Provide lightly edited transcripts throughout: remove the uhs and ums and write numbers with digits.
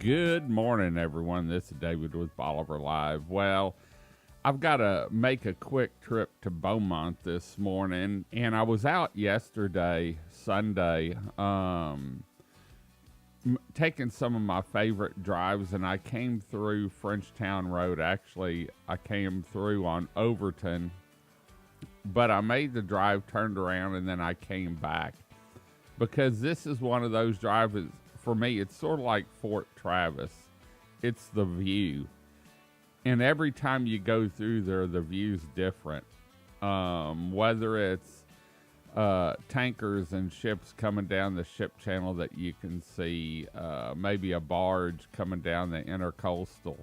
Good morning, everyone. This is David with Bolivar Live. Well, I've got to make a quick trip to Beaumont this morning, and I was out yesterday, Sunday, taking some of my favorite drives, and I came through Frenchtown Road. Actually, I came through on Overton, but I made the drive, turned around, and then I came back because this is one of those drives. For me, it's sort of like Fort Travis. It's the view. And every time you go through there, the view's different. Whether it's tankers and ships coming down the ship channel that you can see, maybe a barge coming down the intercoastal.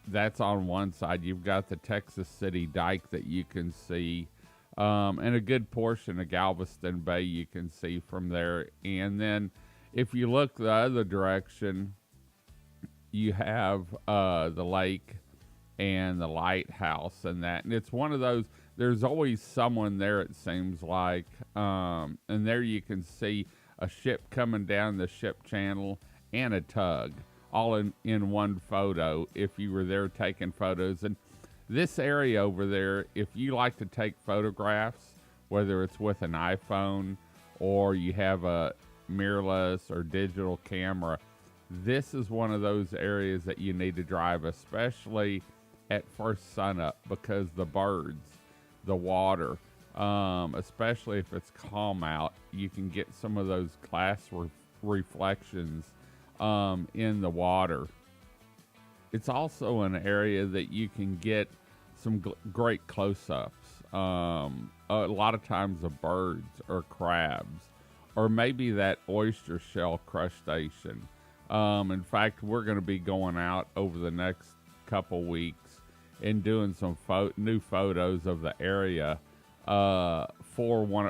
That's on one side. You've got the Texas City Dike that you can see. And a good portion of Galveston Bay you can see from there. And then if you look the other direction, you have the lake and the lighthouse and that. And it's one of those, there's always someone there, it seems like. And there you can see a ship coming down the ship channel and a tug all in one photo if you were there taking photos. And this area over there, if you like to take photographs, whether it's with an iPhone or you have a mirrorless or digital camera, this is one of those areas that you need to drive, especially at first sunup, because the birds, the water, especially if it's calm out, you can get some of those glass reflections in the water. It's also an area that you can get some great close-ups. A lot of times of birds or crabs, or maybe that oyster shell crustacean. In fact, we're going to be going out over the next couple weeks and doing some new photos of the area for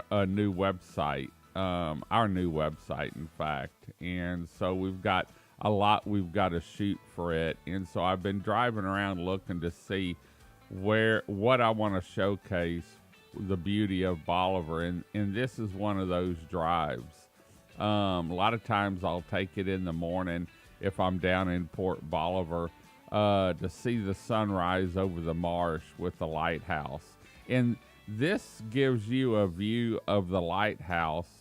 a new website, our new website, in fact. And so we've got a lot we've got to shoot for it. And so I've been driving around looking to see what I want to showcase, the beauty of Bolivar, and this is one of those drives. A lot of times I'll take it in the morning if I'm down in Port Bolivar to see the sunrise over the marsh with the lighthouse. And this gives you a view of the lighthouse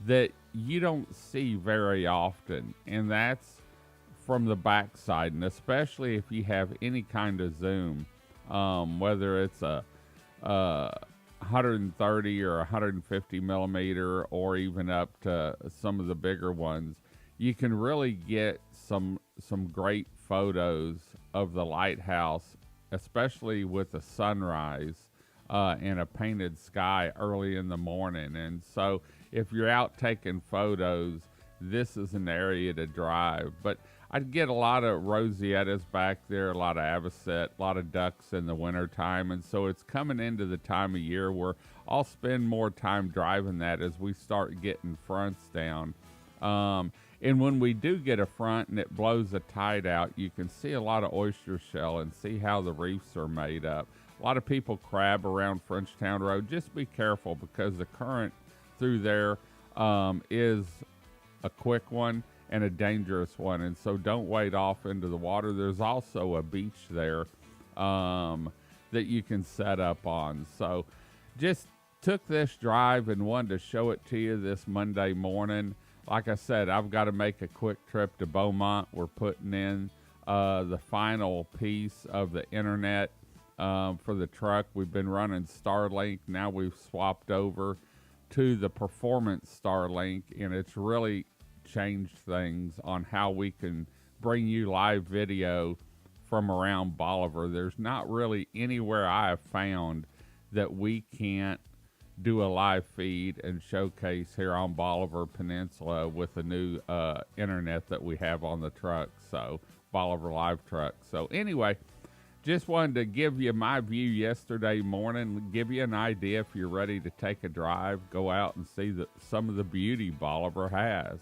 that you don't see very often, and that's from the backside, and especially if you have any kind of zoom, whether it's a 130 or 150 millimeter, or even up to some of the bigger ones, you can really get some great photos of the lighthouse, especially with the sunrise and a painted sky early in the morning. And so if you're out taking photos, this is an area to drive. But I'd get a lot of rosettas back there, a lot of avocet, a lot of ducks in the wintertime. And so it's coming into the time of year where I'll spend more time driving that as we start getting fronts down. And when we do get a front and it blows the tide out, you can see a lot of oyster shell and see how the reefs are made up. A lot of people crab around Frenchtown Road. Just be careful, because the current through there is a quick one and a dangerous one, and so don't wade off into the water. There's also a beach there that you can set up on. So just took this drive and wanted to show it to you this Monday morning. Like I said, I've got to make a quick trip to Beaumont. We're putting in the final piece of the internet for the truck. We've been running Starlink. Now we've swapped over to the performance Starlink, and it's really changed things on how we can bring you live video from around Bolivar. There's not really anywhere I have found that we can't do a live feed and showcase here on Bolivar Peninsula with the new internet that we have on the truck, so Bolivar Live truck. So anyway, just wanted to give you my view yesterday morning, give you an idea if you're ready to take a drive, go out and see some of the beauty Bolivar has.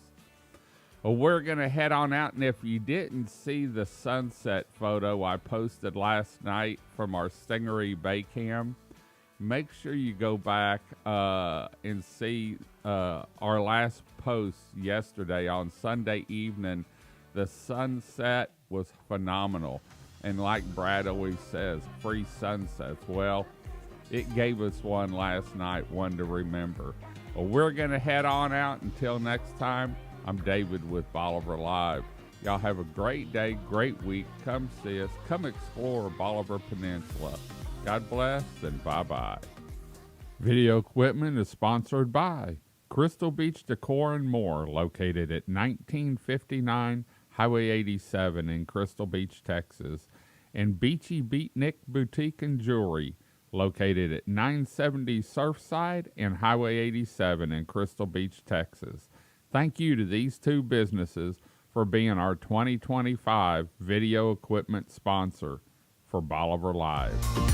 Well, we're going to head on out, and if you didn't see the sunset photo I posted last night from our Stingery Bay Cam, make sure you go back and see our last post yesterday on Sunday evening. The sunset was phenomenal. And like Brad always says, free sunsets. Well, it gave us one last night, one to remember. Well, we're going to head on out. Until next time, I'm David with Bolivar Live. Y'all have a great day, great week. Come see us. Come explore Bolivar Peninsula. God bless and bye-bye. Video equipment is sponsored by Crystal Beach Decor and More, located at 1959 Highway 87 in Crystal Beach, Texas, and Beachy Beatnik Boutique and Jewelry, located at 970 Surfside and Highway 87 in Crystal Beach, Texas. Thank you to these two businesses for being our 2025 video equipment sponsor for Bolivar Live.